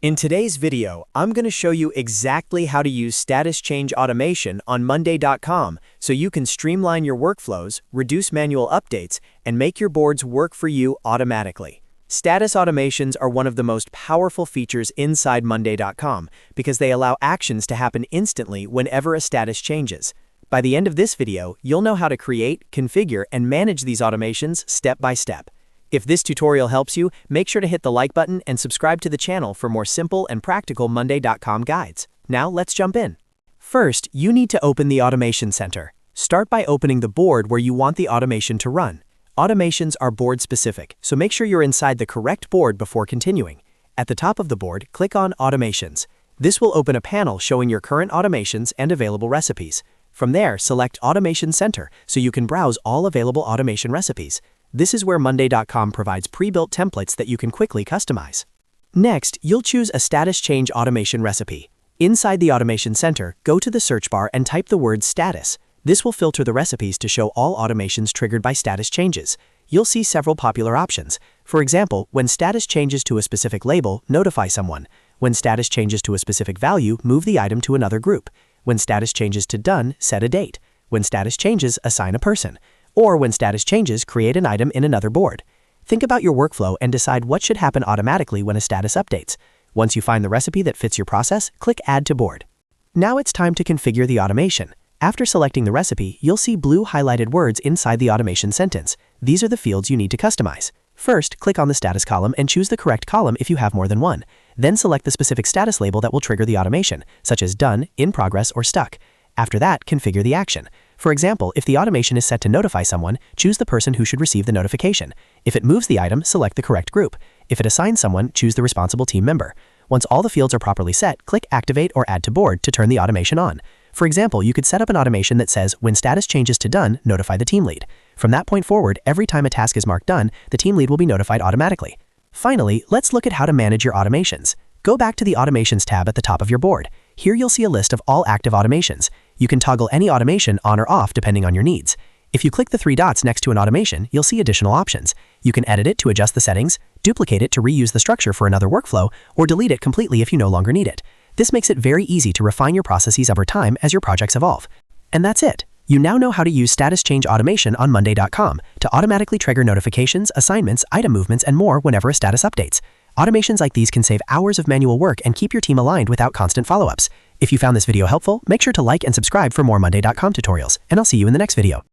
In today's video, I'm going to show you exactly how to use status change automation on Monday.com so you can streamline your workflows, reduce manual updates, and make your boards work for you automatically. Status automations are one of the most powerful features inside Monday.com because they allow actions to happen instantly whenever a status changes. By the end of this video, you'll know how to create, configure, and manage these automations step by step. If this tutorial helps you, make sure to hit the like button and subscribe to the channel for more simple and practical Monday.com guides. Now let's jump in. First, you need to open the Automation Center. Start by opening the board where you want the automation to run. Automations are board specific, so make sure you're inside the correct board before continuing. At the top of the board, click on Automations. This will open a panel showing your current automations and available recipes. From there, select Automation Center so you can browse all available automation recipes. This is where Monday.com provides pre-built templates that you can quickly customize. Next, you'll choose a status change automation recipe. Inside the Automation Center, go to the search bar and type the word status. This will filter the recipes to show all automations triggered by status changes. You'll see several popular options. For example, when status changes to a specific label, notify someone. When status changes to a specific value, move the item to another group. When status changes to done, set a date. When status changes, assign a person. Or when status changes, create an item in another board. Think about your workflow and decide what should happen automatically when a status updates. Once you find the recipe that fits your process, click Add to Board. Now it's time to configure the automation. After selecting the recipe, you'll see blue highlighted words inside the automation sentence. These are the fields you need to customize. First, click on the status column and choose the correct column if you have more than one. Then select the specific status label that will trigger the automation, such as Done, In Progress, or Stuck. After that, configure the action. For example, if the automation is set to notify someone, choose the person who should receive the notification. If it moves the item, select the correct group. If it assigns someone, choose the responsible team member. Once all the fields are properly set, click Activate or Add to Board to turn the automation on. For example, you could set up an automation that says, when status changes to done, notify the team lead. From that point forward, every time a task is marked done, the team lead will be notified automatically. Finally, let's look at how to manage your automations. Go back to the Automations tab at the top of your board. Here you'll see a list of all active automations. You can toggle any automation on or off depending on your needs. If you click the three dots next to an automation, you'll see additional options. You can edit it to adjust the settings, duplicate it to reuse the structure for another workflow, or delete it completely if you no longer need it. This makes it very easy to refine your processes over time as your projects evolve. And that's it. You now know how to use status change automation on Monday.com to automatically trigger notifications, assignments, item movements, and more whenever a status updates. Automations like these can save hours of manual work and keep your team aligned without constant follow-ups. If you found this video helpful, make sure to like and subscribe for more Monday.com tutorials, and I'll see you in the next video.